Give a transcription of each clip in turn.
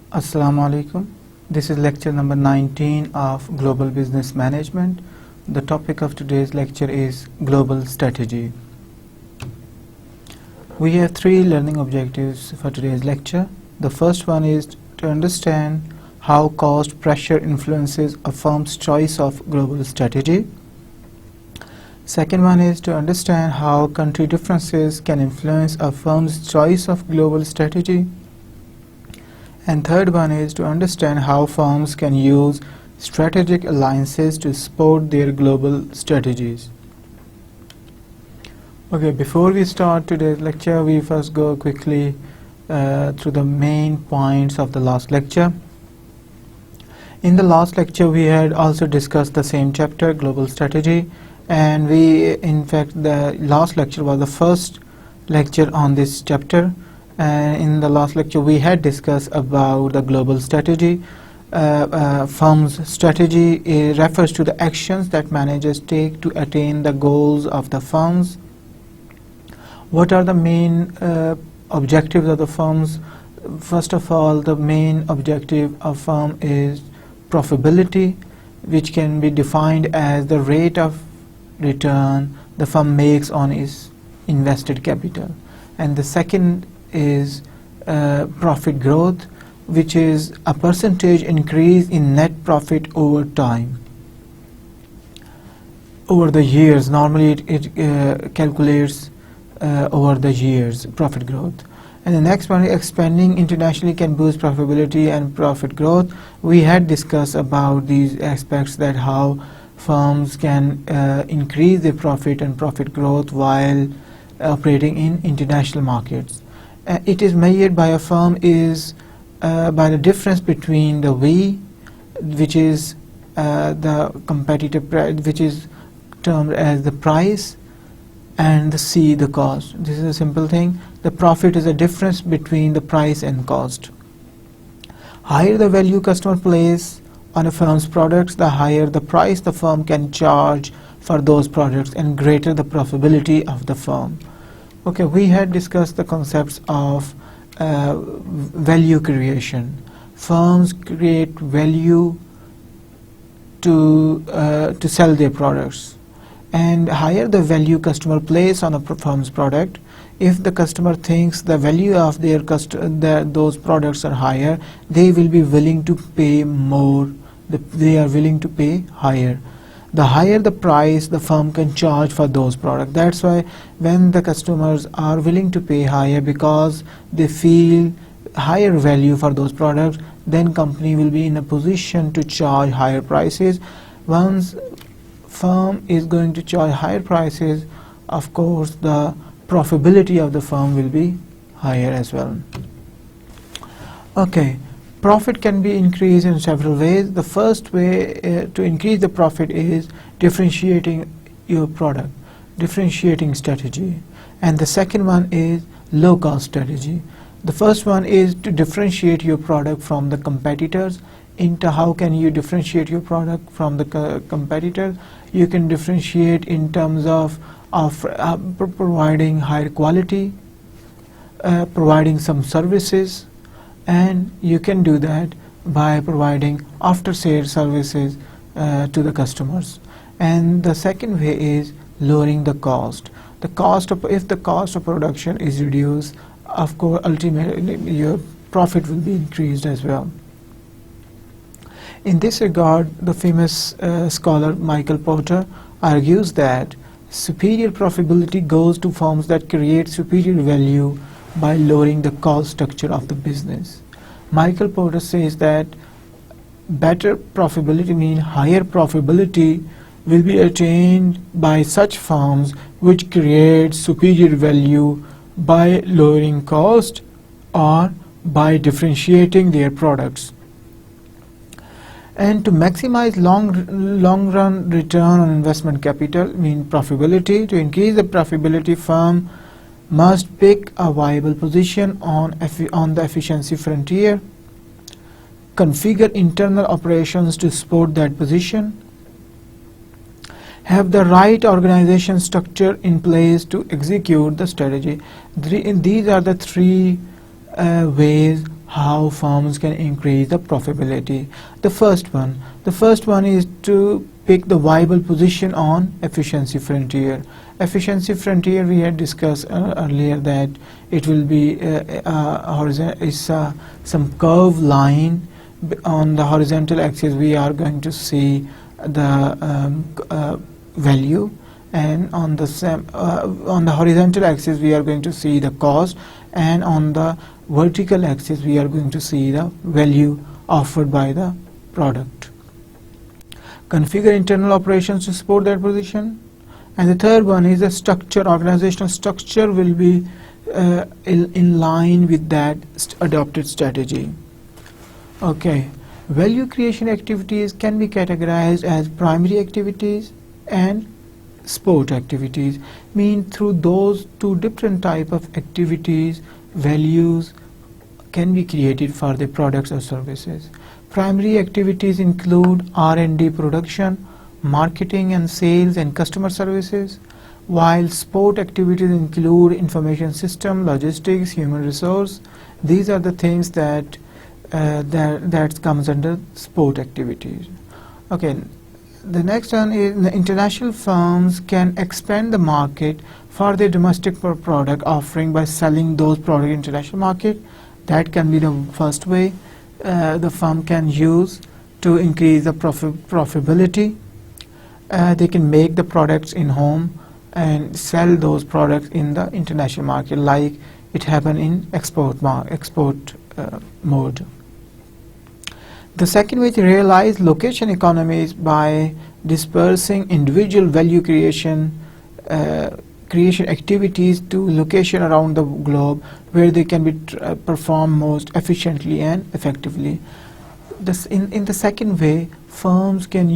Assalamu alaikum. This is lecture number 19 of Global Business Management. The topic of today's lecture is Global Strategy. We have three learning objectives for today's lecture. The first one is to understand how cost pressure influences a firm's choice of global strategy. Second one is to understand how country differences can influence a firm's choice of global strategy. And third one is to understand how firms can use strategic alliances to support their global strategies. Okay, before we start today's lecture, we first go quickly through the main points of the last lecture. In the last lecture, we had also discussed the same chapter, Global Strategy, and in fact, the last lecture was the first lecture on this chapter. In the last lecture, we had discussed about the global strategy. Firm's strategy refers to the actions that managers take to attain the goals of the firms. What are the main objectives of the firms? First of all, the main objective of firm is profitability, which can be defined as the rate of return the firm makes on its invested capital. And the second is profit growth, which is a percentage increase in net profit over time. Over the years, normally it calculates over the years profit growth. And the next one, expanding internationally can boost profitability and profit growth. We had discussed about these aspects, that how firms can increase their profit and profit growth while operating in international markets. It is measured by a firm is by the difference between the V, which is the competitive price, which is termed as the price, and the C, the cost. This is a simple thing. The profit is a difference between the price and cost. Higher the value customer place on a firm's products, the higher the price the firm can charge for those products, and greater the profitability of the firm. Okay, we had discussed the concepts of value creation. Firms create value to sell their products, and higher the value customer place on a firm's product. If the customer thinks the value of those products are higher, they will be willing to pay more. They are willing to pay higher. The higher the price the firm can charge for those products. That's why when the customers are willing to pay higher because they feel higher value for those products, then company will be in a position to charge higher prices. Once firm is going to charge higher prices, of course the profitability of the firm will be higher as well. Okay. Profit can be increased in several ways. The first way to increase the profit is differentiating your product, differentiating strategy. And the second one is low-cost strategy. The first one is to differentiate your product from the competitors. Into how can you differentiate your product from the competitors? You can differentiate in terms of providing higher quality, providing some services, and you can do that by providing after-sales services to the customers. And the second way is lowering the cost. If the cost of production is reduced, of course, ultimately your profit will be increased as well. In this regard, the famous scholar Michael Porter argues that superior profitability goes to firms that create superior value by lowering the cost structure of the business. Michael Porter says that better profitability means higher profitability will be attained by such firms which create superior value by lowering cost or by differentiating their products. And to maximize long-run return on investment capital means profitability. To increase the profitability, firm must pick a viable position on the efficiency frontier, configure internal operations to support that position, have the right organization structure in place to execute the strategy. These are the three ways how firms can increase the profitability. The first one is to pick the viable position on efficiency frontier. Efficiency frontier, we had discussed earlier that it will be some curved line. On the horizontal axis we are going to see the value, and on the horizontal axis we are going to see the cost, and on the vertical axis we are going to see the value offered by the product. Configure internal operations to support that position. And the third one is the structure. Organizational structure will be in line with that adopted strategy. Okay, value creation activities can be categorized as primary activities and support activities. Mean through those two different type of activities, values can be created for the products or services. Primary activities include R&D, production, marketing and sales, and customer services, while support activities include information system, logistics, human resource. These are the things that comes under support activities. Okay, the next one is the international firms can expand the market for their domestic product offering by selling those products in international market. That can be the first way the firm can use to increase the profitability. They can make the products in home and sell those products in the international market, like it happened in export mode. The second way to realize location economies by dispersing individual value creation activities to location around the globe where they can be performed most efficiently and effectively. In the second way, firm can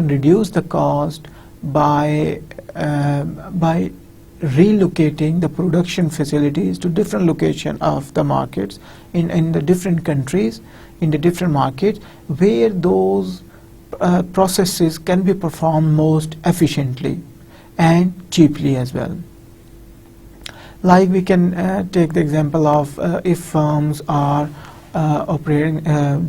reduce the cost by relocating the production facilities to different location of the markets in the different countries, in the different markets where those processes can be performed most efficiently and cheaply as well. Like we can take the example of if firms are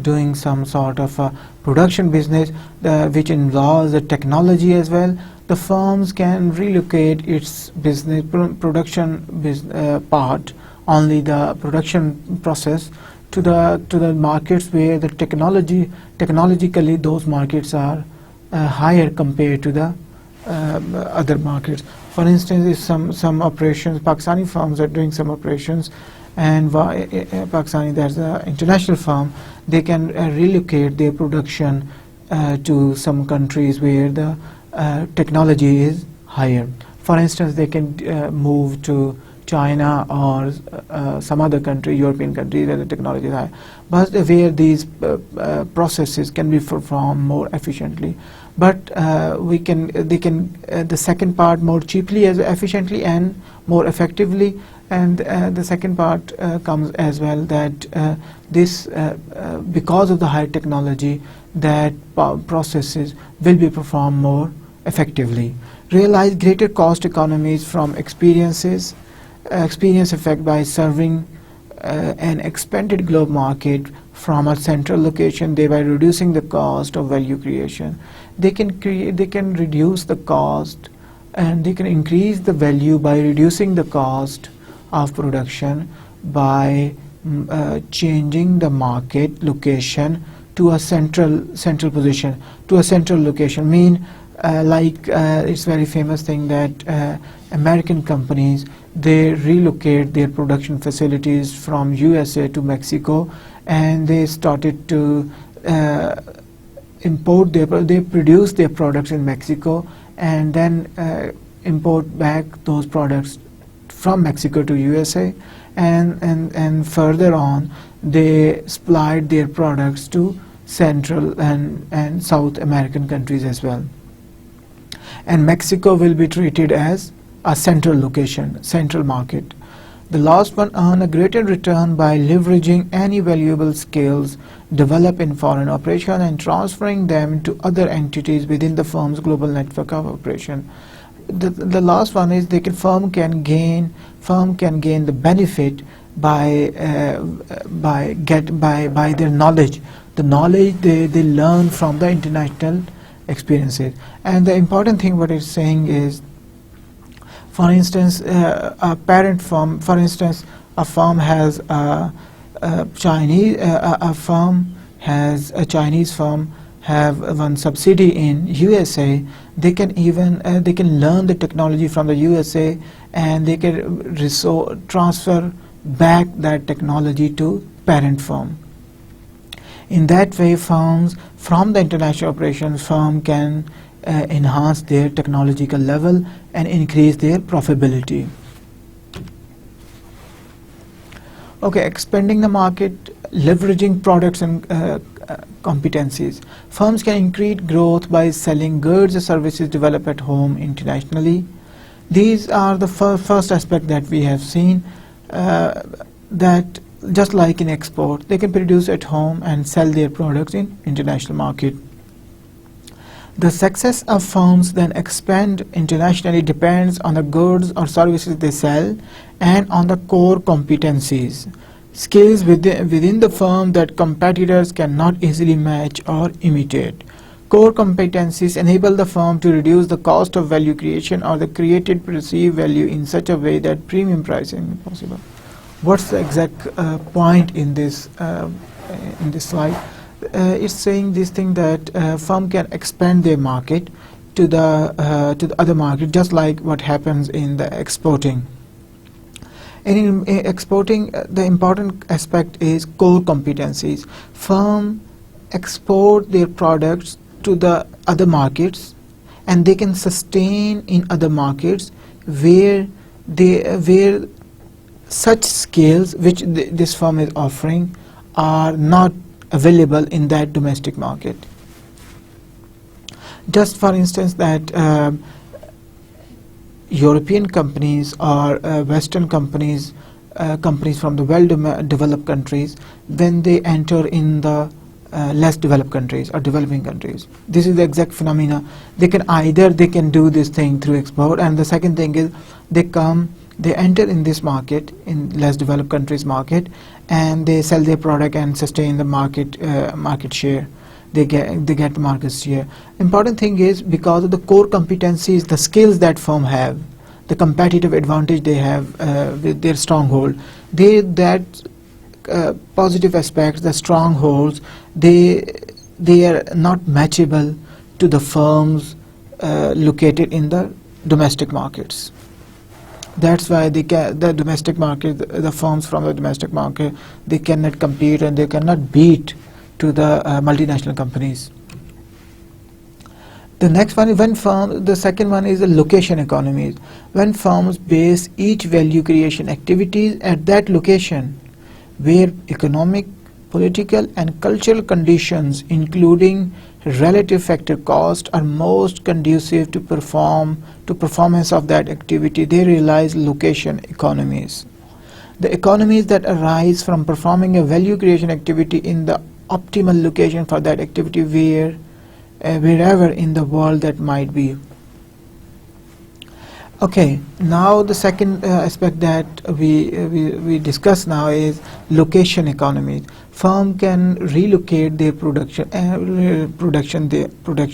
doing some sort of production business which involves the technology as well, the firms can relocate its business part, only the production process, to the markets where the technologically those markets are higher compared to the other markets. For instance, if some operations, Pakistani firms are doing some operations, and Pakistani, that's an international firm, they can relocate their production to some countries where the technology is higher. For instance, they can move to China or some other country, European country, where the technology is high, but where these processes can be performed more efficiently. But they can the second part more cheaply, as efficiently and more effectively. And the second part comes as well, that because of the high technology, that processes will be performed more effectively. Realize greater cost economies from experience effect by serving an expanded global market from a central location, thereby reducing the cost of value creation. They can reduce the cost, and they can increase the value by reducing the cost of production by changing the market location to a central position, to a central location. It's very famous thing that American companies, they relocate their production facilities from USA to Mexico, and they started to they produce their products in Mexico, and then import back those products from Mexico to USA, and further on they supplied their products to Central and South American countries as well. And Mexico will be treated as a central location, central market. The last one, earn a greater return by leveraging any valuable skills developed in foreign operation and transferring them to other entities within the firm's global network of operation. the last one is firm can gain the benefit by their knowledge, the knowledge they learn from the international experiences. And the important thing what it's saying is, for instance, a parent firm, for instance, a firm has a Chinese firm have one subsidiary in USA. They can learn the technology from the USA, and they can transfer back that technology to parent firm. In that way, firms from the international operations firm can enhance their technological level and increase their profitability. Okay, expanding the market, leveraging products and competencies. Firms can increase growth by selling goods or services developed at home internationally. These are the first aspect that we have seen, that just like in export, they can produce at home and sell their products in international market. The success of firms then expand internationally depends on the goods or services they sell and on the core competencies, skills within the firm that competitors cannot easily match or imitate. Core competencies enable the firm to reduce the cost of value creation or the created perceived value in such a way that premium pricing is possible. What's the exact point in this slide? It's saying this thing that firm can expand their market to the other market, just like what happens in the exporting. And in exporting, the important aspect is core competencies. Firm export their products to the other markets, and they can sustain in other markets where such skills which this firm is offering are not available in that domestic market. Just for instance, that European companies or Western companies, companies from the well-developed countries, when they enter in the less developed countries or developing countries, this is the exact phenomena. They can do this thing through export, and the second thing is they enter in this market, in less developed countries market, and they sell their product and sustain the market share. They get the market share. Important thing is, because of the core competencies, the skills that firm have, the competitive advantage they have with their stronghold, positive aspects, the strongholds, they are not matchable to the firms located in the domestic markets. That's why the domestic market, the firms from the domestic market, they cannot compete and they cannot beat to the multinational companies. The next one is the second one is the location economies. When firms base each value creation activities at that location where economic, political and cultural conditions, including relative factor cost, are most conducive to performance of that activity, they realize location economies. The economies that arise from performing a value creation activity in the optimal location for that activity wherever in the world that might be. Okay, now the second aspect that we discuss now is location economies. Firm can relocate their production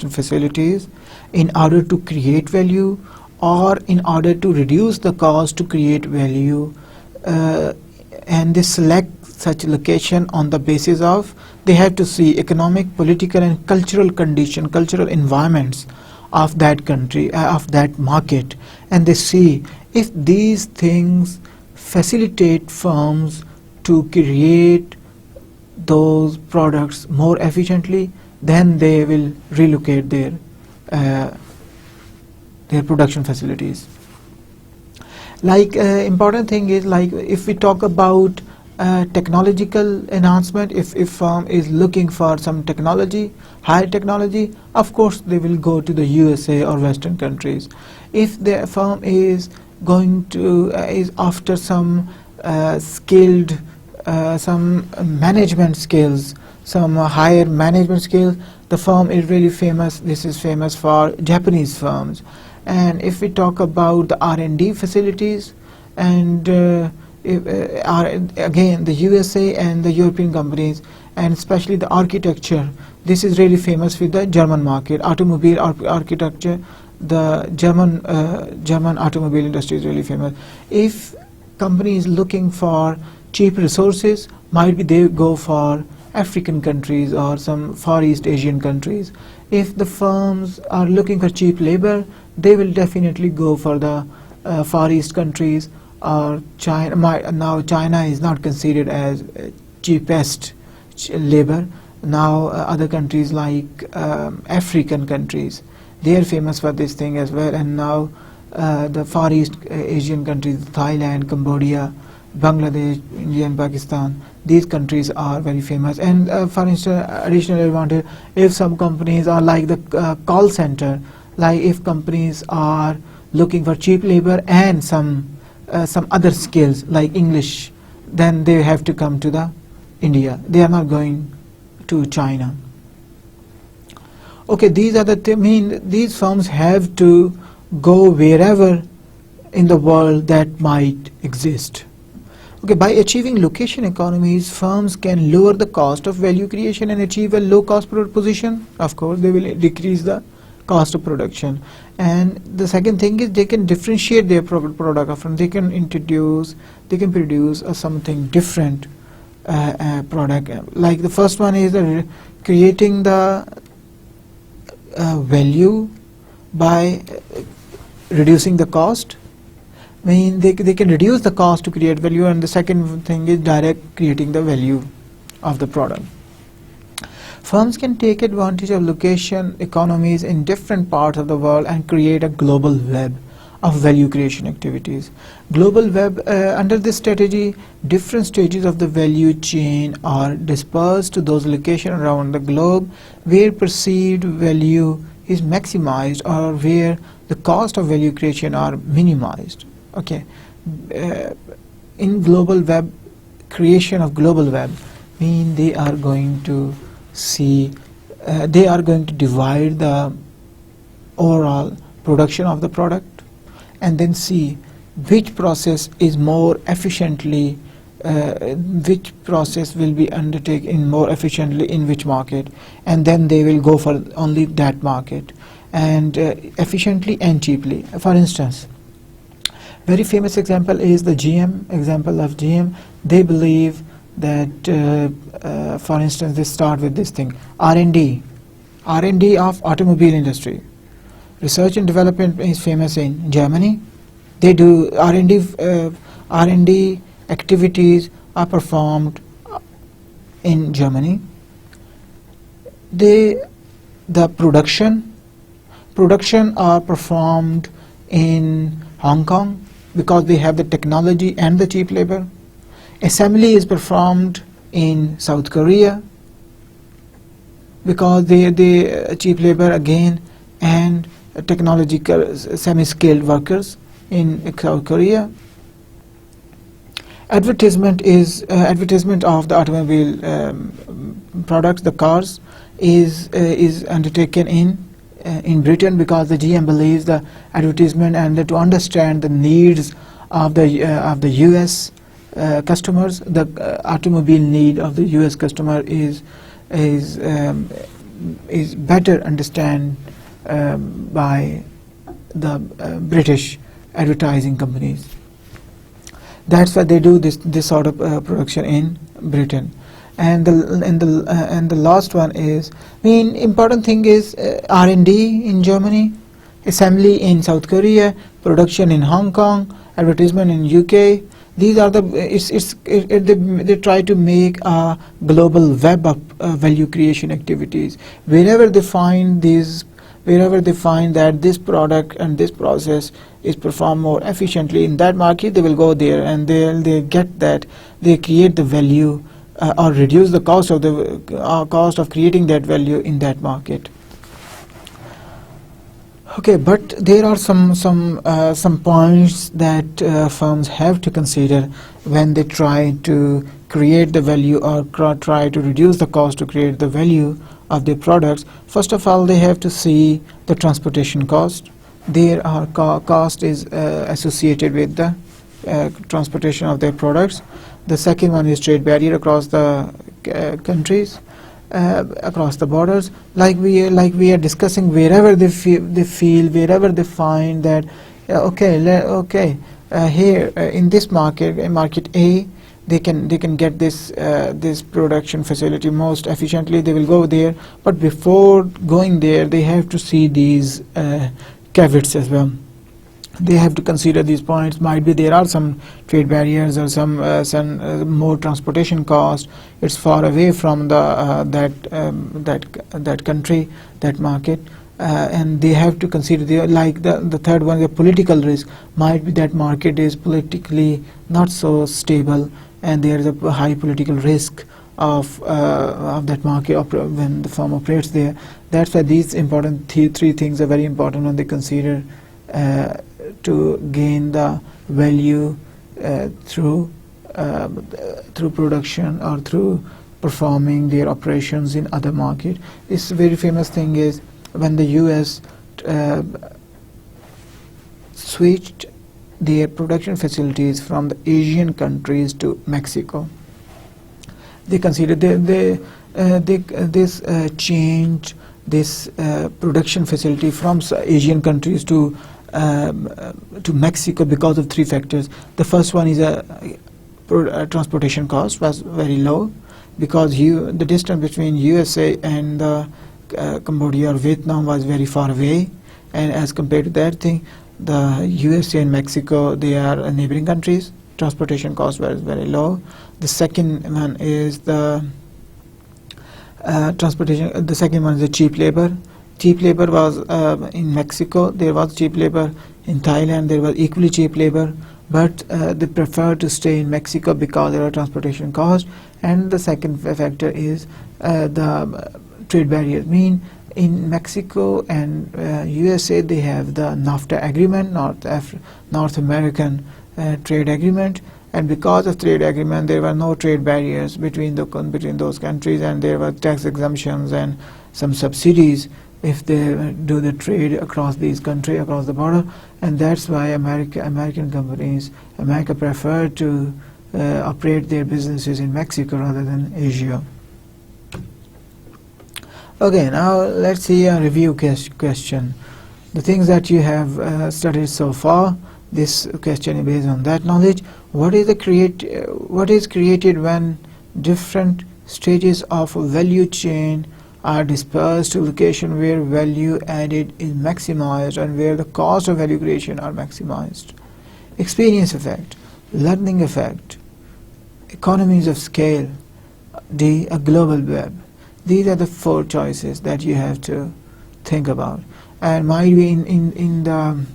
facilities in order to create value, or in order to reduce the cost to create value, and they select such location on the basis of they have to see economic, political and cultural condition, cultural environments of that country, of that market, and they see if these things facilitate firms to create those products more efficiently, then they will relocate their production facilities. Like important thing is, like if we talk about technological enhancement, if firm is looking for some technology, high technology, of course they will go to the USA or Western countries. If the firm is going to is after some skilled some management skills, some higher management skills, the firm is really famous. This is famous for Japanese firms, And if we talk about the R&D facilities, and again the USA and the European companies, and especially the architecture, this is really famous with the German market. Automobile architecture, the German automobile industry is really famous. If company is looking for cheap resources, might be they go for African countries or some Far East Asian countries. If the firms are looking for cheap labor, they will definitely go for the Far East countries or China. Now China is not considered as cheapest labor. Now other countries like African countries, they are famous for this thing as well. And now the Far East Asian countries, Thailand, Cambodia, Bangladesh, India and Pakistan, these countries are very famous. And for instance, additional advantage, if some companies are like the call center, like if companies are looking for cheap labor and some other skills like English, then they have to come to the India. They are not going to China. Okay, these are these firms have to go wherever in the world that might exist. Okay, by achieving location economies, firms can lower the cost of value creation and achieve a low cost position. Of course, they will decrease the cost of production. And the second thing is they can differentiate their product offering. They can produce something different product. Like the first one is creating the value by reducing the cost. They can reduce the cost to create value. And the second thing is direct creating the value of the product. Firms can take advantage of location economies in different parts of the world and create a global web of value creation activities. Global web, under this strategy, different stages of the value chain are dispersed to those locations around the globe where perceived value is maximized or where the cost of value creation are minimized. Okay, in global web, creation of global web they are going to divide the overall production of the product and then see which process is more efficiently, which process will be undertaken more efficiently in which market, and then they will go for only that market, and efficiently and cheaply. For instance, very famous example is the example of GM. They believe that, for instance, they start with this thing, R&D of automobile industry. Research and development is famous in Germany. They do R&D activities are performed in Germany. The production are performed in Hong Kong because they have the technology and the cheap labor. Assembly is performed in South Korea because they cheap labor again, and technological semi-skilled workers in South Korea. Advertisement of the automobile products, the cars, is undertaken in Britain because the GM believes the advertisement and to understand the needs of the US customers. The automobile need of the US customer is better understand by the British advertising companies. That's why they do this sort of production in Britain. And the last one is, important thing is R&D in Germany, assembly in South Korea, production in Hong Kong, advertisement in UK. These are they try to make a global web of value creation activities. Wherever they find that this product and this process is performed more efficiently in that market, they will go there and they get that, they create the value or reduce the cost of creating that value in that market. Okay, but there are some points that firms have to consider when they try to create the value or try to reduce the cost to create the value of their products. First of all, they have to see the transportation cost. their cost is associated with the transportation of their products. The second one is trade barrier across the countries, across the borders. Like we are discussing, wherever they feel, wherever they find that here in this market, market A, they can get this this production facility most efficiently. They will go there, but before going there, they have to see these caveats as well. They have to consider these points. Might be there are some trade barriers or some more transportation cost. It's far away from the that country, that market, and they have to consider the third one, the political risk. Might be that market is politically not so stable, and there is a high political risk of that market when the firm operates there. That's why these important three things are very important when they consider to gain the value through production or through performing their operations in other market. This very famous thing is when the US switched their production facilities from the Asian countries to Mexico. They considered this change this production facility from Asian countries to Mexico because of three factors. The first one is transportation cost was very low, because the distance between USA and Cambodia or Vietnam was very far away, and as compared to that thing, the USA and Mexico, they are neighboring countries. Transportation cost was very low. The second one is the transportation. The second one is the cheap labor. Cheap labor was in Mexico. There was cheap labor. In Thailand, there was equally cheap labor, but they prefer to stay in Mexico because there are transportation costs. And the second factor is the trade barriers. In Mexico and USA, they have the NAFTA agreement, North American trade agreement, and because of trade agreement, there were no trade barriers between those countries, and there were tax exemptions and some subsidies if they do the trade across these countries, across the border. And that's why American companies, America prefer to operate their businesses in Mexico rather than Asia. Okay, now let's see a review question. The things that you have studied so far, this question is based on that knowledge. What is created when different stages of a value chain are dispersed to location where value added is maximized and where the cost of value creation are maximized? Experience effect, learning effect, economies of scale, D, a global web. These are the four choices that you have to think about. And might be in the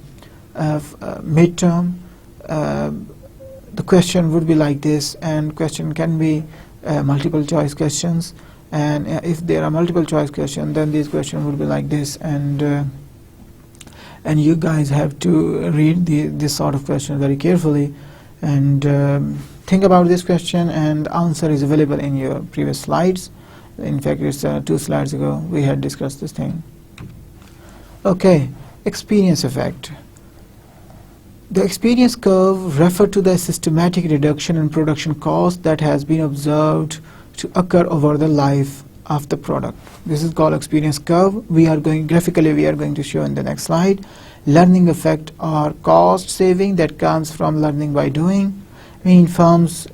midterm, the question would be like this, and question can be multiple choice questions. And if there are multiple choice questions, then these questions would be like this, and you guys have to read this sort of question very carefully and think about this question, and answer is available in your previous slides. In fact, it's 2 slides ago we had discussed this thing. Okay, experience effect. The experience curve refers to the systematic reduction in production cost that has been observed to occur over the life of the product. This is called experience curve. Graphically we are going to show in the next slide. Learning effect or cost saving that comes from learning by doing. Firms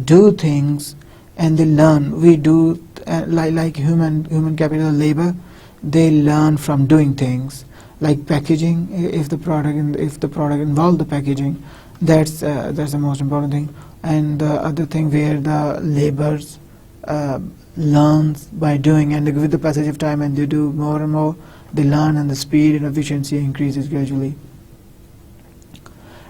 do things and they learn. We do like human capital labor. They learn from doing things like packaging. If the product involves the packaging, that's the most important thing. And the other thing where the laborers learns by doing, and with the passage of time and they do more and more, they learn, and the speed and efficiency increases gradually.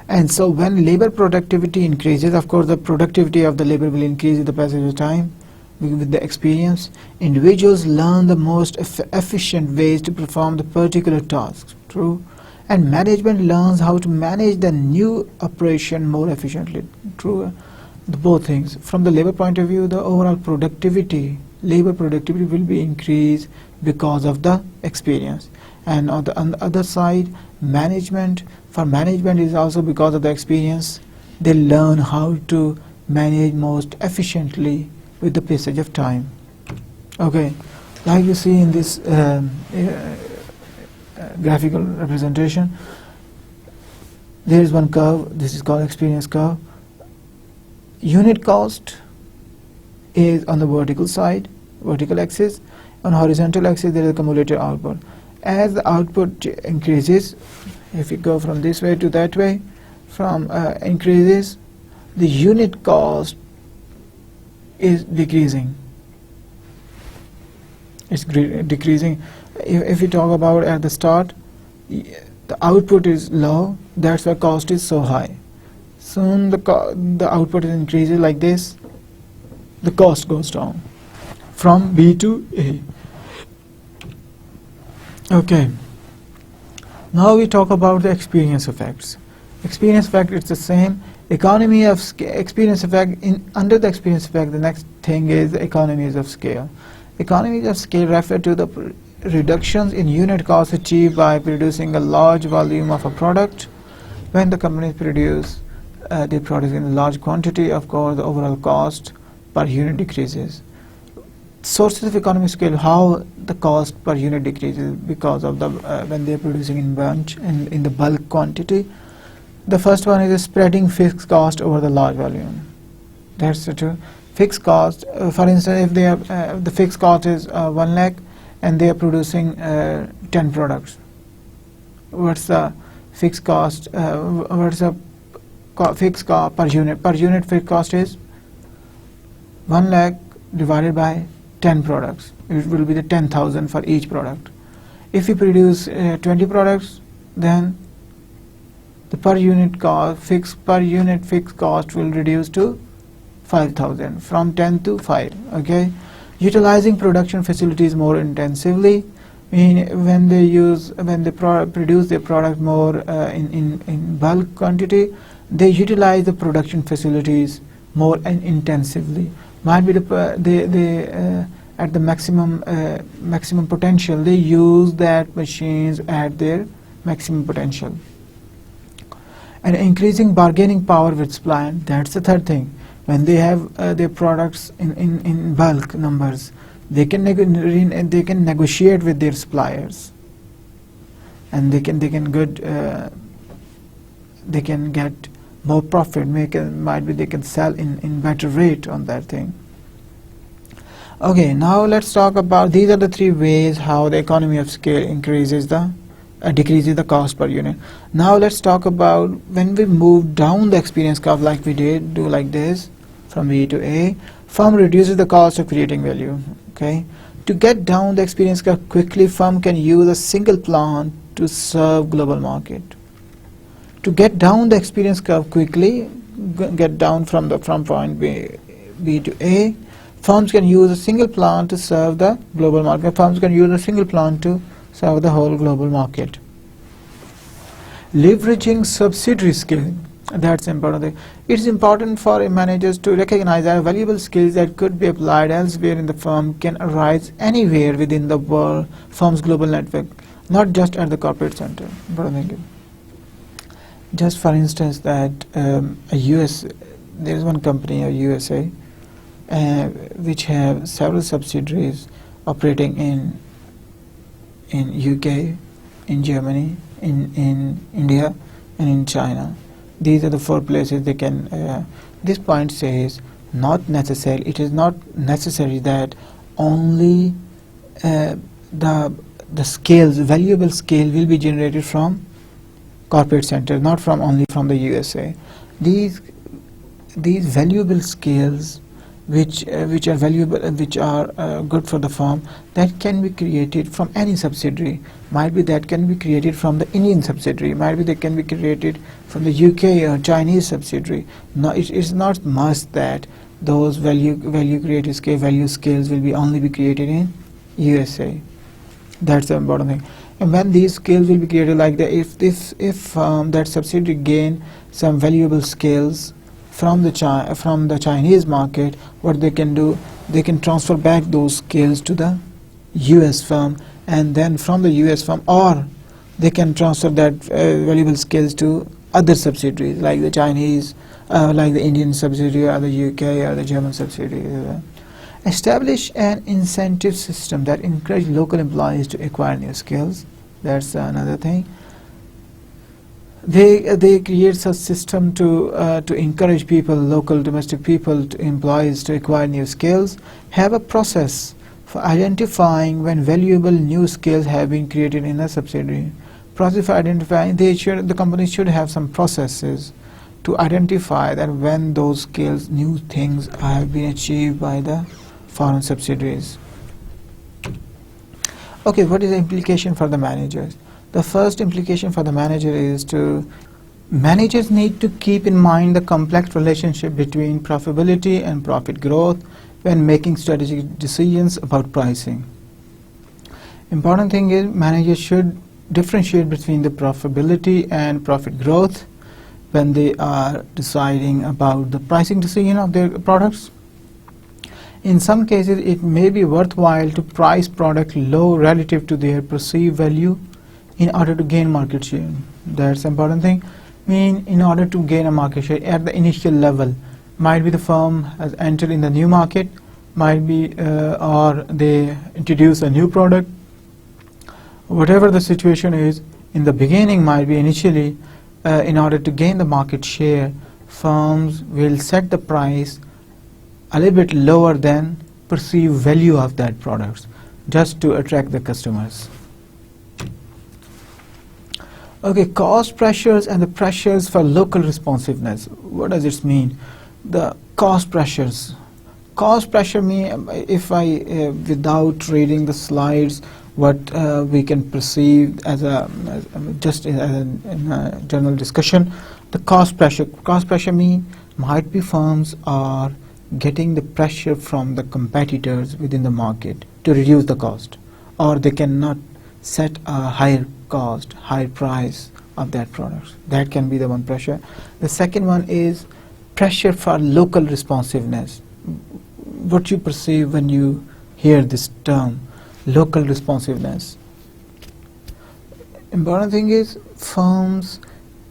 And so when labor productivity increases, of course the productivity of the labor will increase with the passage of time. With the experience, individuals learn the most efficient ways to perform the particular tasks. True. And management learns how to manage the new operation more efficiently. True. Both things. From the labor point of view, the overall labor productivity will be increased because of the experience. And on the other side, management, for management is also because of the experience. They learn how to manage most efficiently with the passage of time. Okay, like you see in this graphical representation, there is one curve. This is called experience curve. Unit cost is on the vertical side, vertical axis. On horizontal axis there is a cumulative output. As the output increases, if you go from this way to that way, from increases, the unit cost is decreasing. It's decreasing. If we talk about at the start, the output is low, that's why cost is so high. Soon the output is increasing like this, the cost goes down from B to A. Okay, now we talk about the experience effects. Experience effect, it's the same. Economy of experience effect, under the experience effect, the next thing is the economies of scale. Economies of scale refer to the reductions in unit costs achieved by producing a large volume of a product. When the companies produce their products in a large quantity, of course, the overall cost per unit decreases. Sources of economy of scale, how the cost per unit decreases because of the when they are producing in bunch and in the bulk quantity. The first one is spreading fixed cost over the large volume. That's the two. Fixed cost, for instance, if they have the fixed cost is 1 lakh and they are producing 10 products. What's the fixed cost? What's the fixed cost per unit? Per unit fixed cost is 1 lakh divided by 10 products. It will be the 10,000 for each product. If you produce 20 products, then the per unit fixed cost will reduce to 5,000 from 10 to 5. Okay, utilizing production facilities more intensively. When they produce their product more in bulk quantity, they utilize the production facilities more intensively. Might be at the maximum potential, they use that machines at their maximum potential. And increasing bargaining power with supplier, that's the third thing. When they have their products in bulk numbers, they can negotiate with their suppliers, and they can get more profit. Might be they can sell in better rate on that thing. Okay, now let's talk about, these are the three ways how the economy of scale decreases the cost per unit. Now let's talk about when we move down the experience curve, like we do like this, from B to A, firm reduces the cost of creating value. Okay, to get down the experience curve quickly, firm can use a single plant to serve global market. To get down the experience curve quickly, get down from point B to A, firms can use a single plant to serve the global market. Firms can use a single plant to serve the whole global market. Leveraging subsidiary skill, that's important. It's important for managers to recognize that valuable skills that could be applied elsewhere in the firm can arise anywhere within the firm's global network, not just at the corporate center. Just for instance, that there is one company in USA which have several subsidiaries operating in UK, in Germany, in India, and in China. These are the 4 places they can. This point says not necessary. It is not necessary that only the scales, valuable scale, will be generated from corporate centers, not only from the USA. These valuable scales, which are valuable, which are good for the firm, that can be created from any subsidiary. Might be that can be created from the Indian subsidiary. Might be they can be created from the UK or Chinese subsidiary. No, it is not must that those value scales will only be created in USA. That's the important thing. And when these scales will be created like that, if that subsidiary gain some valuable scales from the Chinese market, what they can do, they can transfer back those skills to the US firm, and then from the US firm, or they can transfer that valuable skills to other subsidiaries like the Chinese, like the Indian subsidiary, or the UK or the German subsidiary. Establish an incentive system that encourages local employees to acquire new skills. That's another thing. They create a system to encourage people, local domestic people, employees to acquire new skills. Have a process for identifying when valuable new skills have been created in a subsidiary. Process for identifying, the company should have some processes to identify that when those skills, new things have been achieved by the foreign subsidiaries. Okay, what is the implication for the managers? The first implication for the manager is managers need to keep in mind the complex relationship between profitability and profit growth when making strategic decisions about pricing. Important thing is managers should differentiate between the profitability and profit growth when they are deciding about the pricing decision of their products. In some cases, it may be worthwhile to price product low relative to their perceived value in order to gain market share. That's an important thing. In order to gain a market share at the initial level, might be the firm has entered in the new market, might be or they introduce a new product. Whatever the situation is, in the beginning, might be initially, in order to gain the market share, firms will set the price a little bit lower than perceived value of that product, just to attract the customers. Okay, cost pressures and the pressures for local responsiveness. What does it mean? The cost pressures. Cost pressure mean, if I, without reading the slides, what we can perceive as just in a general discussion, the cost pressure. Cost pressure mean might be firms are getting the pressure from the competitors within the market to reduce the cost, or they cannot set a higher cost, higher price of that product. That can be the one pressure. The second one is pressure for local responsiveness. What you perceive when you hear this term, local responsiveness. Important thing is firms,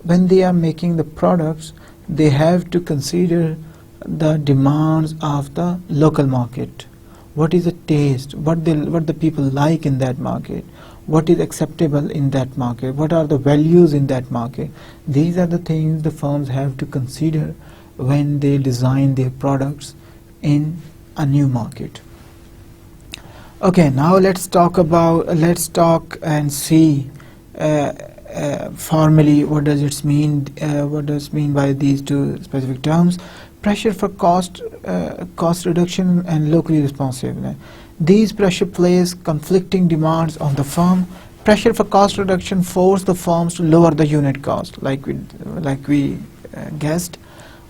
when they are making the products, they have to consider the demands of the local market. What is the taste? What the people like in that market? What is acceptable in that market? What are the values in that market? These are the things the firms have to consider when they design their products in a new market. Okay, now let's talk and see formally what does it mean. What does it mean by these two specific terms? Pressure for cost reduction and locally responsiveness. These pressure place conflicting demands on the firm. Pressure for cost reduction force the firms to lower the unit cost, like we guessed.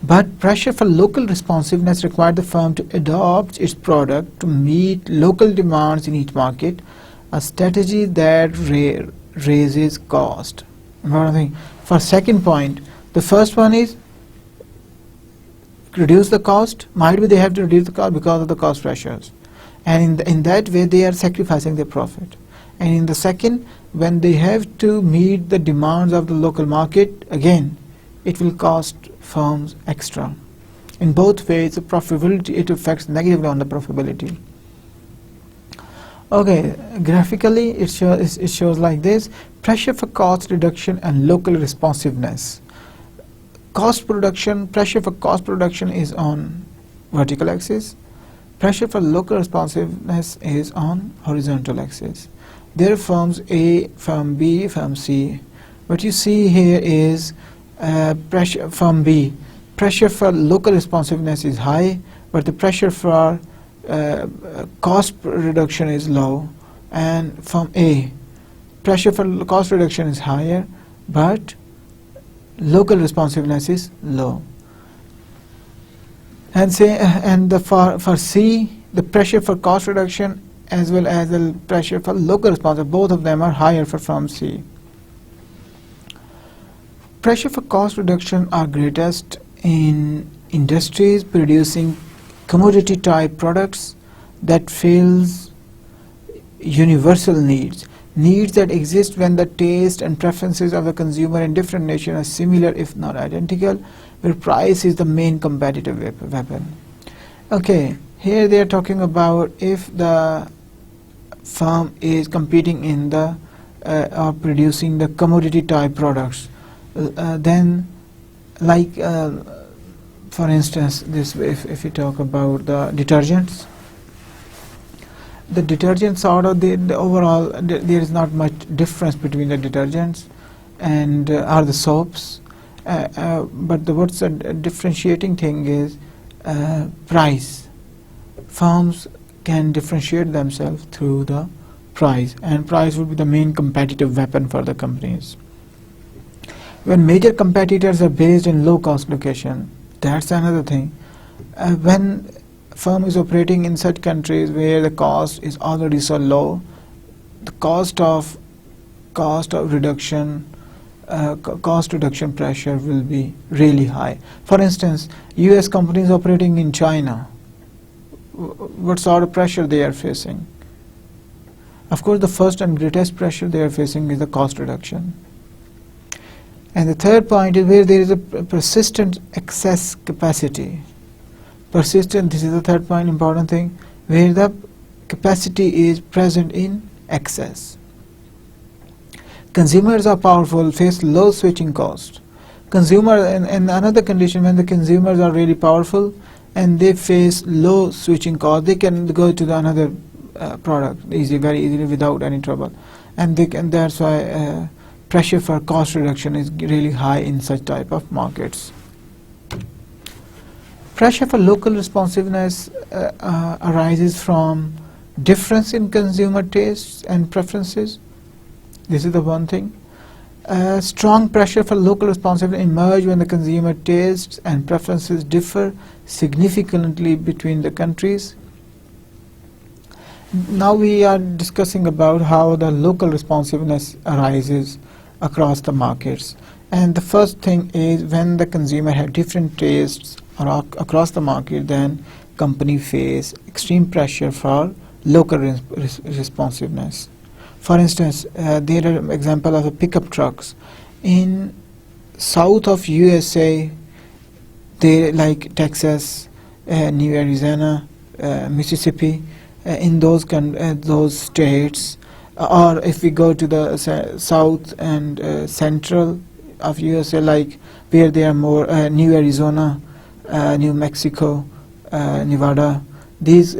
But pressure for local responsiveness required the firm to adopt its product to meet local demands in each market, a strategy that raises cost. For second point, the first one is reduce the cost. Might be they have to reduce the cost because of the cost pressures, and in that way they are sacrificing their profit. And in the second, when they have to meet the demands of the local market, again it will cost firms extra. In both ways, the profitability, it affects negatively on the profitability. Okay, graphically it shows like this: pressure for cost reduction and local responsiveness. Pressure for cost production is on vertical axis. Pressure for local responsiveness is on horizontal axis. There are firms A, firm B, firm C. What you see here is pressure firm B. Pressure for local responsiveness is high, but the pressure for cost reduction is low. And firm A, pressure for cost reduction is higher, but local responsiveness is low. And for C, the pressure for cost reduction as well as the pressure for local responsiveness, both of them are higher for firm C. Pressure for cost reduction are greatest in industries producing commodity type products that fails universal needs, needs that exist when the taste and preferences of the consumer in different nations are similar if not identical, where price is the main competitive weapon. Okay, here they are talking about if the firm is competing in the or producing the commodity type products, then like for instance, this if we talk about the detergents, the detergents out of the overall there is not much difference between the detergents and or the soaps, but what's the differentiating thing is price. Firms can differentiate themselves through the price, and price would be the main competitive weapon for the companies. When major competitors are based in low cost location, that's another thing. When firm is operating in such countries where the cost is already so low, the cost reduction pressure will be really high. For instance, US companies operating in China, what sort of pressure they are facing? Of course, the first and greatest pressure they are facing is the cost reduction. And the third point is where there is a persistent excess capacity. Persistent, this is the third point, important thing, where the capacity is present in excess. Consumers are powerful, face low switching cost. Consumer, and another condition, when the consumers are really powerful and they face low switching cost, they can go to the another product very easily without any trouble, and that's why pressure for cost reduction is really high in such type of markets. Pressure for local responsiveness arises from difference in consumer tastes and preferences. This is the one thing. Strong pressure for local responsiveness emerge when the consumer tastes and preferences differ significantly between the countries. Now we are discussing about how the local responsiveness arises across the markets. And the first thing is when the consumer have different tastes across the market, then company face extreme pressure for local responsiveness. For instance, there are example of pickup trucks in south of USA, they like Texas, New Arizona, Mississippi, in those states, or if we go to the south and central of USA, like where they are more New Arizona, New Mexico, Nevada, these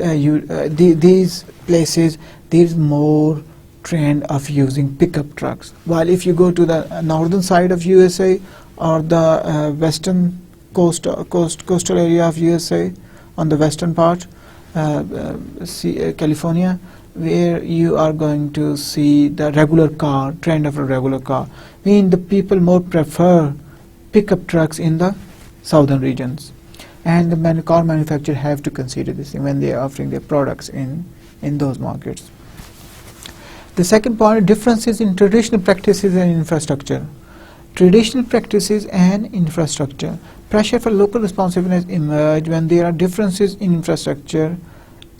places, there's more trend of using pickup trucks. While if you go to the northern side of USA or the western coastal area of USA, on the western part, California, where you are going to see the regular car, trend of a regular car. The people more prefer pickup trucks in the southern regions, and the car manufacturers have to consider this thing when they are offering their products in those markets. The second point, differences in traditional practices and infrastructure. Traditional practices and infrastructure. Pressure for local responsiveness emerge when there are differences in infrastructure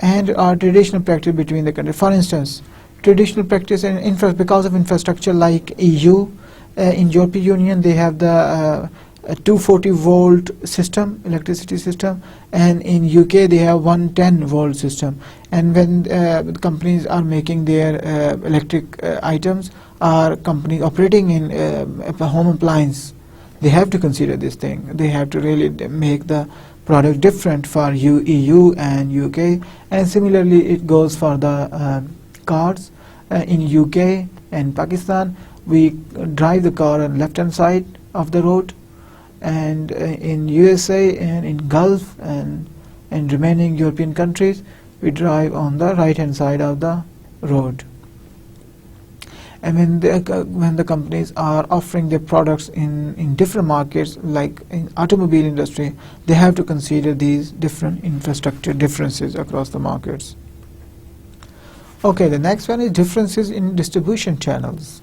and our traditional practice between the countries. For instance, traditional practice and because of infrastructure, like EU, in European Union they have the 240 volt system, electricity system, and in UK they have 110 volt system. And when the companies are making their electric items, or companies operating in home appliance, they have to consider this thing. They have to really make the product different for EU and UK, and similarly it goes for the cars. In UK and Pakistan, we drive the car on left hand side of the road, and in USA and in Gulf and remaining European countries, we drive on the right hand side of the road. And when the companies are offering their products in different markets, like in automobile industry, they have to consider these different infrastructure differences across the markets. Okay, the next one is differences in distribution channels.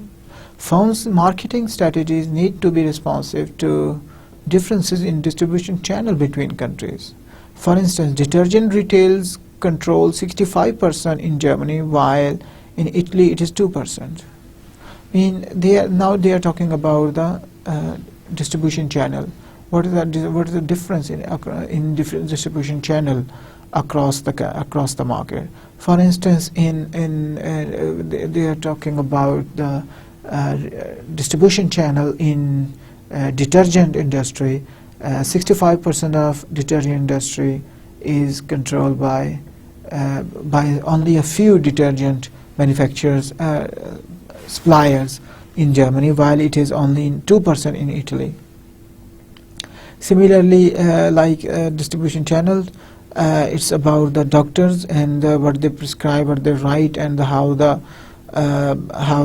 Firms' marketing strategies need to be responsive to differences in distribution channel between countries. For instance, detergent retails control 65% in Germany, while In Italy, it is 2%. Now they are talking about the distribution channel. What is the difference in different distribution channel across the market? For instance, they are talking about the distribution channel in detergent industry. 65% of detergent industry is controlled by only a few detergent manufacturers, suppliers in Germany, while it is only 2% in Italy. Similarly, distribution channels, it's about the doctors and what they prescribe, what they write, and how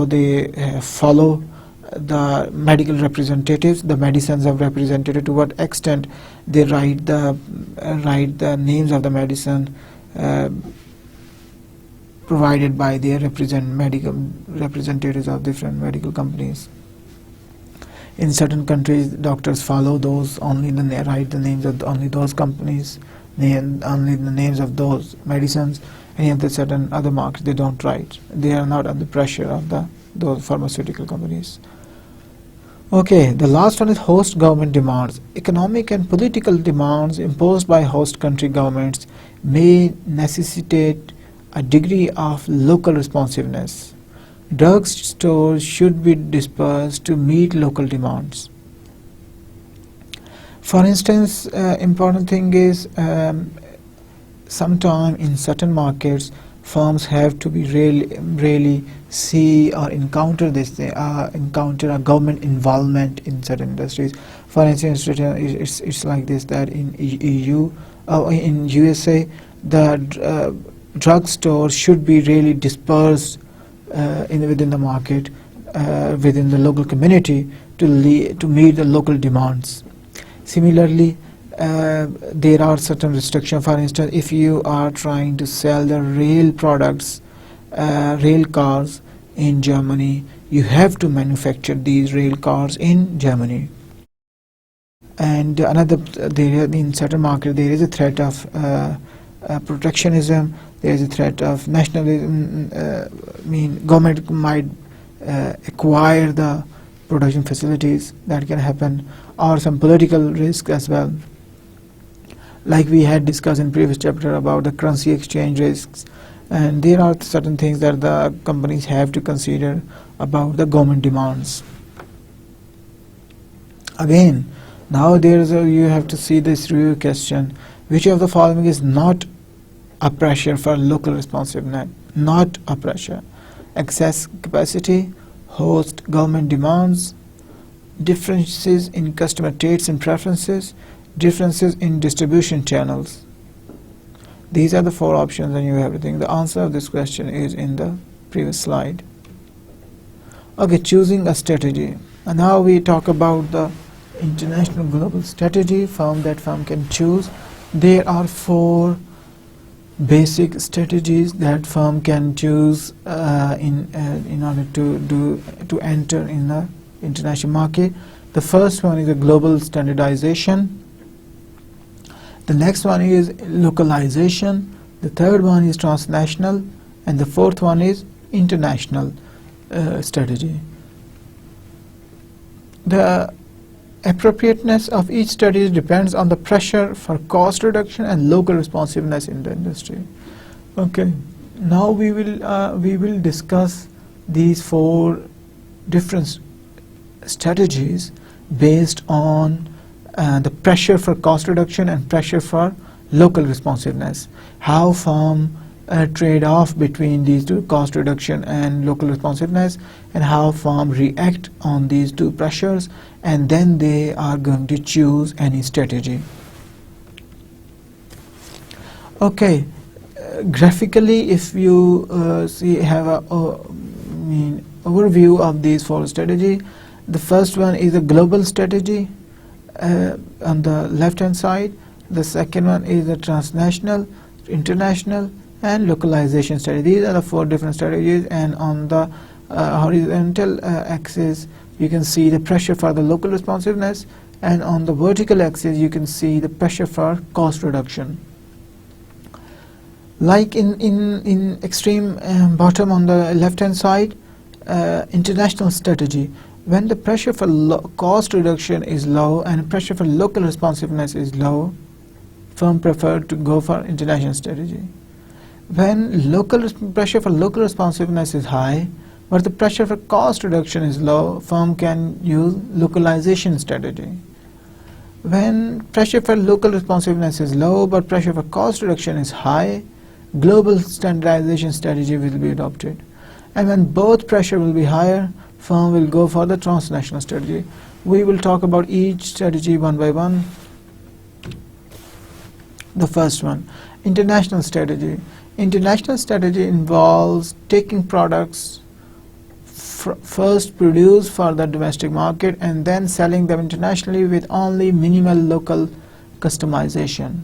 they follow the medical representatives, the medicines of representative, to what extent they write the names of the medicine provided by their representatives of different medical companies. In certain countries, doctors follow those, write the names of only those companies, only the names of those medicines, and in certain other markets they don't write. They are not under pressure of those pharmaceutical companies. Okay, the last one is host government demands. Economic and political demands imposed by host country governments may necessitate a degree of local responsiveness. Drug stores should be dispersed to meet local demands. For instance, important thing is sometime in certain markets, firms have to be really see or encounter encounter a government involvement in certain industries. For instance, it's like this, that in in USA, the drug stores should be really dispersed within the market, within the local community, to meet the local demands. Similarly, there are certain restrictions. For instance, if you are trying to sell the rail products, rail cars in Germany, you have to manufacture these rail cars in Germany. And in certain markets, there is a threat of protectionism. There is a threat of nationalism. Government might acquire the production facilities. That can happen, or some political risk as well. Like we had discussed in previous chapter about the currency exchange risks, and there are certain things that the companies have to consider about the government demands. Again, now you have to see this review question: which of the following is not a pressure for local responsiveness? Not a pressure: excess capacity, host government demands, differences in customer tastes and preferences, differences in distribution channels. These are the four options, and you have everything. The answer of this question is in the previous slide. Okay, choosing a strategy. And now we talk about the international global strategy that firm can choose. There are four basic strategies that firm can choose in order to enter in the international market. The first one is a global standardization. The next one is localization. The third one is transnational, and the fourth one is international strategy. The appropriateness of each strategy depends on the pressure for cost reduction and local responsiveness in the industry. Okay, now we will discuss these four different strategies based on the pressure for cost reduction and pressure for local responsiveness. How firm trade off between these two, cost reduction and local responsiveness, and how firm react on these two pressures, and then they are going to choose any strategy. Okay, graphically, if you have a overview of these four strategies, the first one is a global strategy on the left hand side. The second one is the transnational, international, and localization strategy. These are the four different strategies, and on the horizontal axis you can see the pressure for the local responsiveness, and on the vertical axis you can see the pressure for cost reduction. Like in extreme bottom on the left hand side, international strategy. When the pressure for cost reduction is low and pressure for local responsiveness is low, firm prefer to go for international strategy. When pressure for local responsiveness is high, but the pressure for cost reduction is low, firm can use localization strategy. When pressure for local responsiveness is low, but pressure for cost reduction is high, global standardization strategy will be adopted. And when both pressure will be higher, firm will go for the transnational strategy. We will talk about each strategy one by one. The first one, international strategy. International strategy involves taking products first produced for the domestic market and then selling them internationally with only minimal local customization.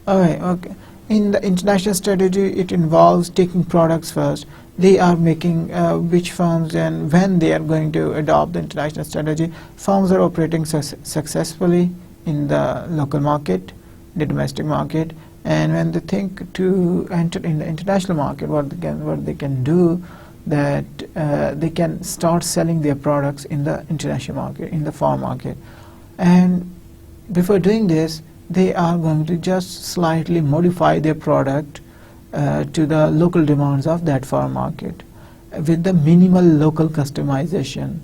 Okay. In the international strategy, it involves taking products first. They are making which firms, and when they are going to adopt the international strategy, firms are operating successfully in the local market, the domestic market, and when they think to enter in the international market, what they can do, that they can start selling their products in the international market, in the foreign market. And before doing this, they are going to just slightly modify their product to the local demands of that foreign market with the minimal local customization.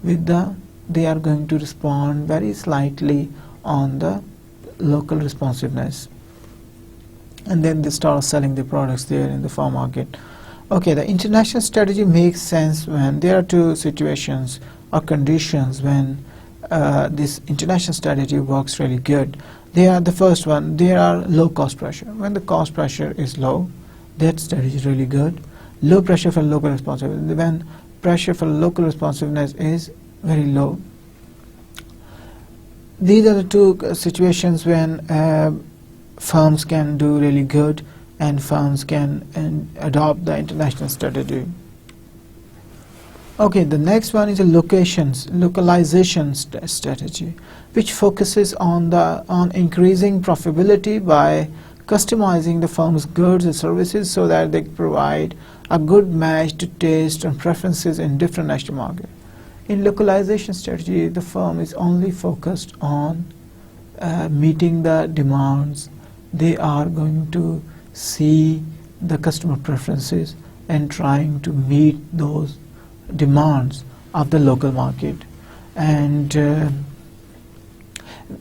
They are going to respond very slightly on the local responsiveness, and then they start selling the products there in the foreign market. Okay, the international strategy makes sense when there are two situations or conditions when this international strategy works really good. The first one, there are low cost pressure. When the cost pressure is low, that strategy is really good. Low pressure for local responsiveness. When pressure for local responsiveness is very low. These are the two situations when firms can do really good and firms can adopt the international strategy. Okay, the next one is a localization strategy, which focuses on increasing profitability by customizing the firm's goods and services so that they provide a good match to taste and preferences in different national markets. In localization strategy, the firm is only focused on meeting the demands. They are going to see the customer preferences and trying to meet those demands of the local market, and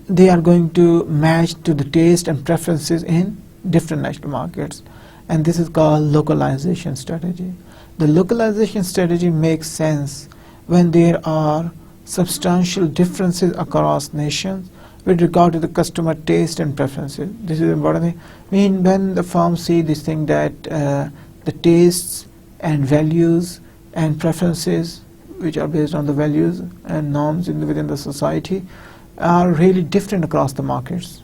they are going to match to the taste and preferences in different national markets, and this is called localization strategy. The localization strategy makes sense when there are substantial differences across nations with regard to the customer taste and preferences. This is important thing. I mean, when the firms see this thing that the tastes and values and preferences, which are based on the values and norms within the society, are really different across the markets,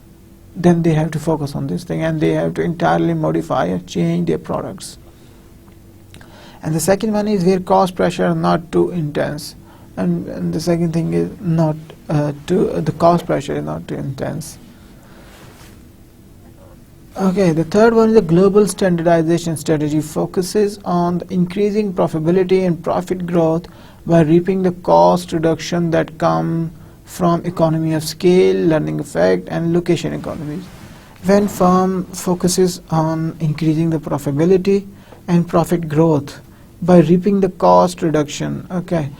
then they have to focus on this thing and they have to entirely modify or change their products. And the second one is where cost pressure is not too intense, and the second thing is the cost pressure is not too intense. Okay, the third one is the global standardization strategy, focuses on the increasing profitability and profit growth by reaping the cost reduction that come from economy of scale, learning effect, and location economies. When firm focuses on increasing the profitability and profit growth by reaping the cost reduction, okay,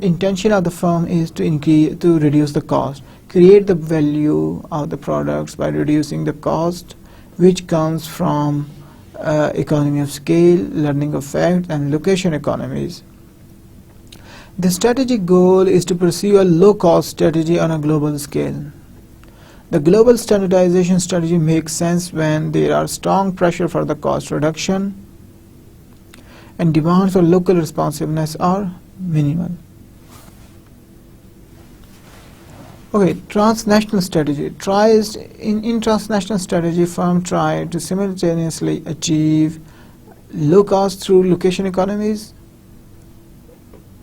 intention of the firm is to reduce the cost, create the value of the products by reducing the cost, which comes from economy of scale, learning effect, and location economies. The strategic goal is to pursue a low-cost strategy on a global scale. The global standardization strategy makes sense when there are strong pressure for the cost reduction and demands for local responsiveness are minimal. Okay, transnational strategy. In transnational strategy, firm try to simultaneously achieve low cost through location economies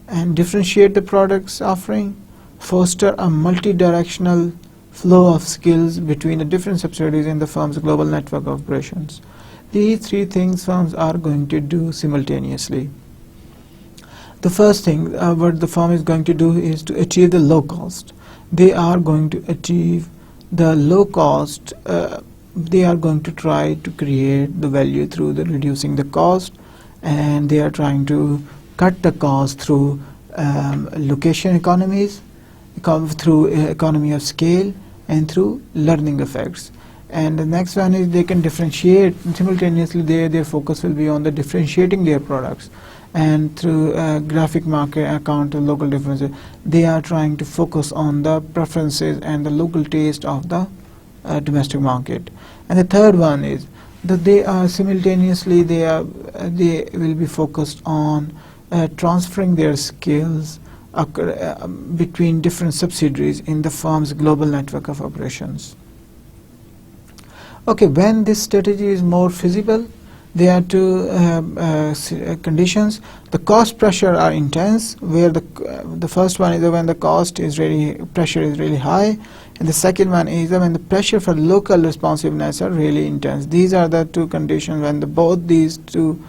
and differentiate the products offering, foster a multi-directional flow of skills between the different subsidiaries in the firm's global network of operations. These three things firms are going to do simultaneously. The first thing what the firm is going to do is to achieve the low cost. They are going to achieve the low cost. They are going to try to create the value through the reducing the cost, and they are trying to cut the cost through location economies, through economy of scale, and through learning effects. And the next one is they can differentiate simultaneously. Their focus will be on the differentiating their products, and through graphic market account of local differences, they are trying to focus on the preferences and the local taste of the domestic market. And the third one is that they are simultaneously they will be focused on transferring their skills between different subsidiaries in the firm's global network of operations. Okay, when this strategy is more feasible, there are two conditions. The cost pressure are intense, where the first one is when the pressure is really high, and the second one is when the pressure for local responsiveness are really intense. These are the two conditions. When both these two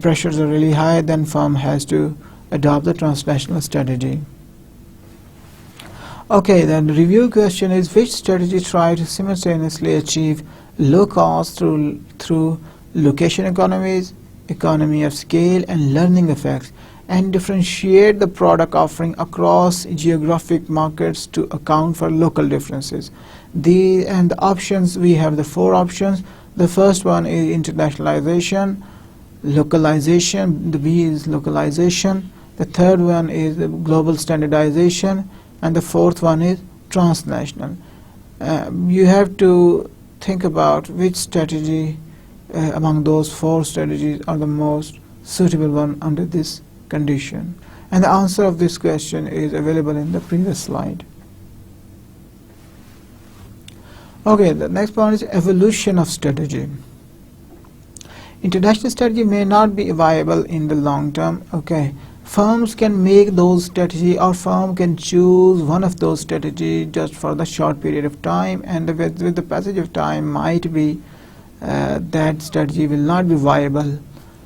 pressures are really high, then firm has to adopt the transnational strategy. Okay, then the review question is, which strategy try to simultaneously achieve low cost through location economies, economy of scale, and learning effects, and differentiate the product offering across geographic markets to account for local differences. The options, we have the four options. The first one is internationalization, localization, the B is localization. The third one is the global standardization, and the fourth one is transnational. You have to think about which strategy among those four strategies are the most suitable one under this condition. And the answer of this question is available in the previous slide. Okay, the next point is evolution of strategy. International strategy may not be viable in the long term. Okay, firms can make those strategy, or firm can choose one of those strategy just for the short period of time, and with the passage of time might be that strategy will not be viable,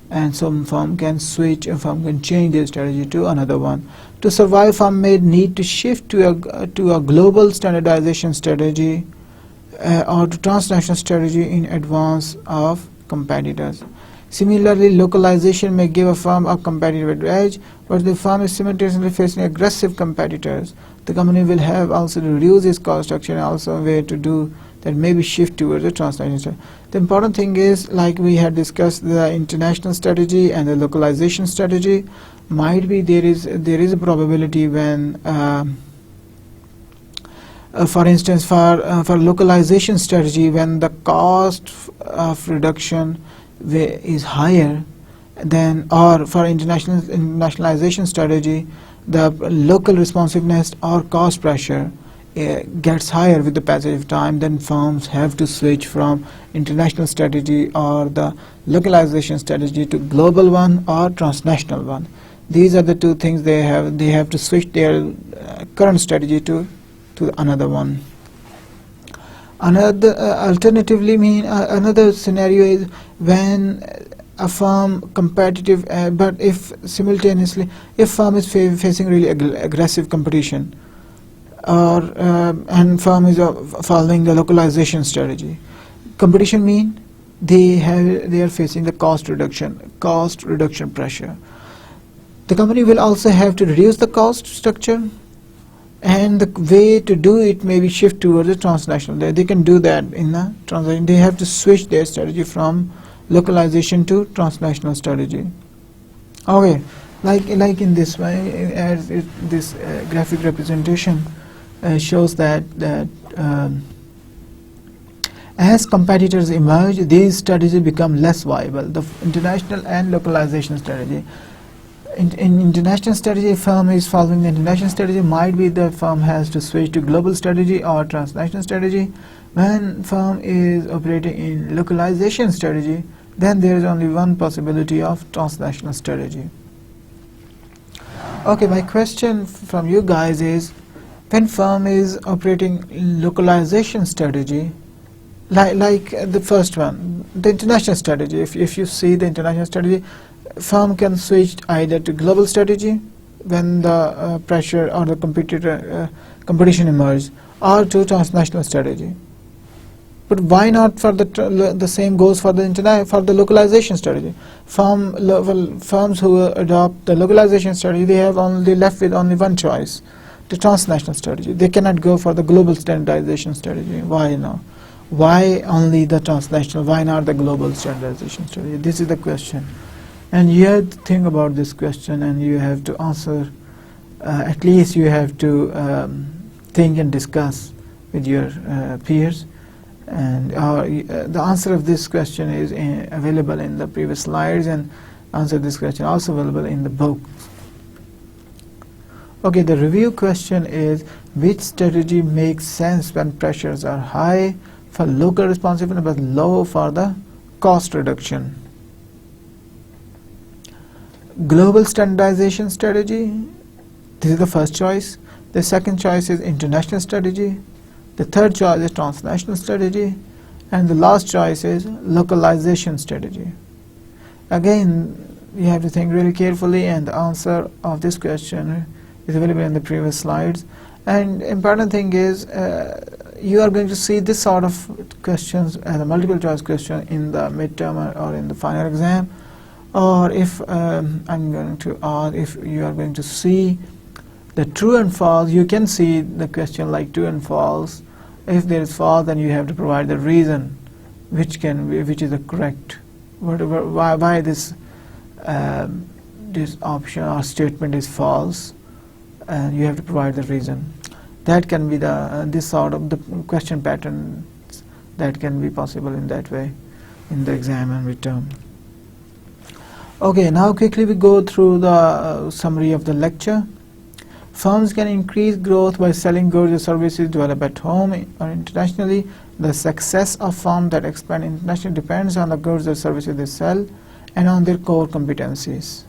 and some firm can switch, a firm can change their strategy to another one. To survive, firm may need to shift to a global standardization strategy or to transnational strategy in advance of competitors. Similarly, localization may give a firm a competitive edge, but the firm is simultaneously facing aggressive competitors. The company will have also to reduce its cost structure, and also a way to do that maybe shift towards a transnational strategy. The important thing is, like we had discussed, the international strategy and the localization strategy, might be there is a probability when for instance, for localization strategy, when the cost of reduction is higher than, or for internationalization strategy, the local responsiveness or cost pressure gets higher with the passage of time, then firms have to switch from international strategy or the localization strategy to global one or transnational one. These are the two things they have to switch their current strategy to another one. Another alternatively another scenario is when a firm competitive, but if simultaneously if firm is facing really aggressive competition, or and firm is following the localization strategy. Competition mean they are facing the cost reduction pressure. The company will also have to reduce the cost structure, and the way to do it may be shift towards a transnational. They can do that in the transaction. They have to switch their strategy from localization to transnational strategy. Okay, like in this way, as this graphic representation shows that as competitors emerge, these strategies become less viable. The international and localization strategy. In international strategy, firm is following the international strategy, might be the firm has to switch to global strategy or transnational strategy. When firm is operating in localization strategy, then there is only one possibility of transnational strategy. Okay, my question from you guys is, when firm is operating localization strategy, like the first one, the international strategy, if you see the international strategy, firm can switch either to global strategy when the pressure or the competition emerges, or to transnational strategy. But why not for the same goes for the localization strategy? Firms who adopt the localization strategy, they left with only one choice, the transnational strategy. They cannot go for the global standardization strategy. Why not? Why only the transnational? Why not the global standardization strategy? This is the question, and you have to think about this question, and you have to answer. At least you have to think and discuss with your peers. And the answer of this question is available in the previous slides, and answer this question also available in the book. Okay, the review question is, which strategy makes sense when pressures are high for local responsiveness but low for the cost reduction? Global standardization strategy, this is the first choice. The second choice is international strategy. The third choice is transnational strategy, and the last choice is localization strategy. Again, you have to think really carefully, and the answer of this question is available in the previous slides. And important thing is, you are going to see this sort of questions as a multiple choice question in the midterm or in the final exam, or if I'm going to ask, if you are going to see the true and false, you can see the question like true and false. If there is false, then you have to provide the reason which is the correct, why this option or statement is false, and you have to provide the reason. That can be this sort of the question pattern that can be possible in that way in the exam and midterm. Okay, now quickly we go through the summary of the lecture. Firms can increase growth by selling goods or services developed at home or internationally. The success of firms that expand internationally depends on the goods or services they sell and on their core competencies.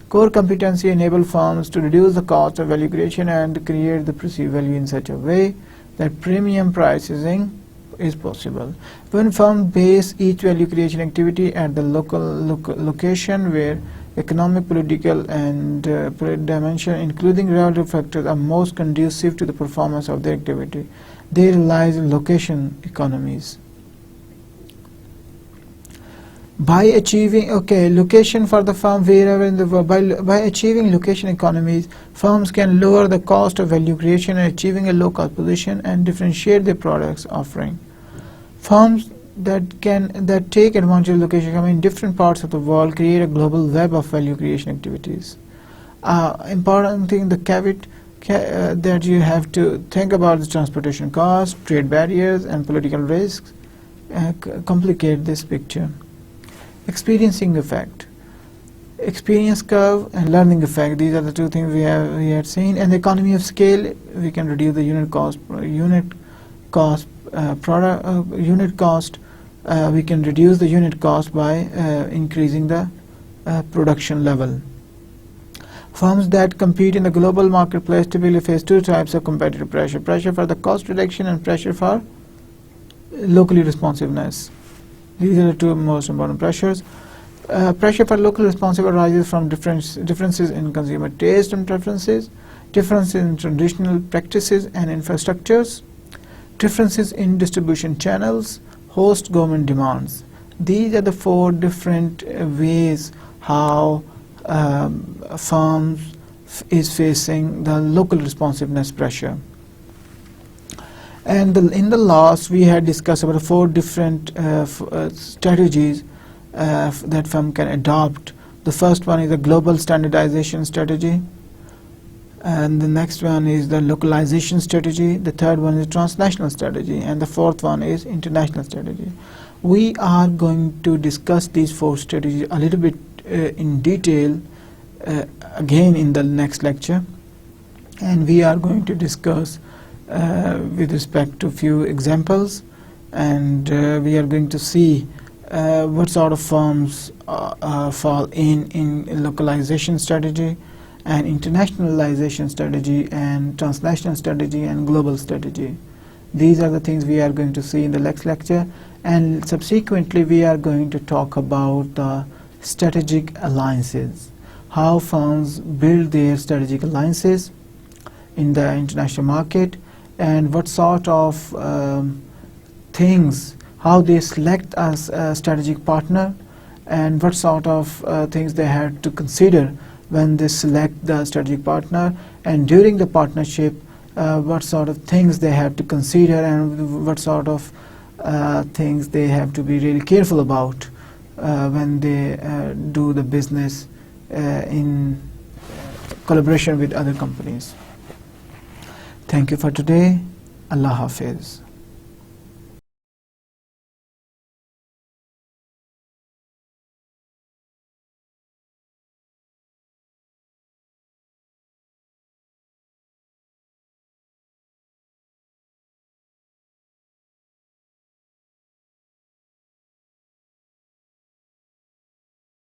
Core competency enable firms to reduce the cost of value creation and create the perceived value in such a way that premium pricing is possible. When firms base each value creation activity at the location where economic, political, and dimension, including relative factors, are most conducive to the performance of their activity, they realize location economies. By achieving location for the firm wherever in the world, by achieving location economies, firms can lower the cost of value creation and achieving a low cost position and differentiate their products offering. Firms that take advantage of location economy in different parts of the world create a global web of value creation activities. Important thing, the caveat that you have to think about is transportation costs, trade barriers, and political risks complicate this picture. Experiencing effect, experience curve, and learning effect. These are the two things we had seen. And the economy of scale, we can reduce the unit cost. We can reduce the unit cost by increasing the production level. Firms that compete in the global marketplace typically face two types of competitive pressure: pressure for the cost reduction and pressure for locally responsiveness. These are the two most important pressures. Pressure for local responsiveness arises from differences in consumer taste and preferences, differences in traditional practices and infrastructures, differences in distribution channels, host government demands. These are the four different ways how firms is facing the local responsiveness pressure. And in the last, we had discussed about four different strategies that firm can adopt. The first one is the global standardization strategy, and the next one is the localization strategy. The third one is transnational strategy, and the fourth one is international strategy. We are going to discuss these four strategies a little bit in detail again in the next lecture, and we are going to discuss with respect to few examples, and we are going to see what sort of firms fall in localization strategy and internationalization strategy and transnational strategy and global strategy. These are the things we are going to see in the next lecture, and subsequently we are going to talk about the strategic alliances, how firms build their strategic alliances in the international market, and what sort of things, how they select as a strategic partner, and what sort of things they have to consider when they select the strategic partner, and during the partnership what sort of things they have to consider, and what sort of things they have to be really careful about when they do the business in collaboration with other companies. Thank you for today. Allah Hafiz.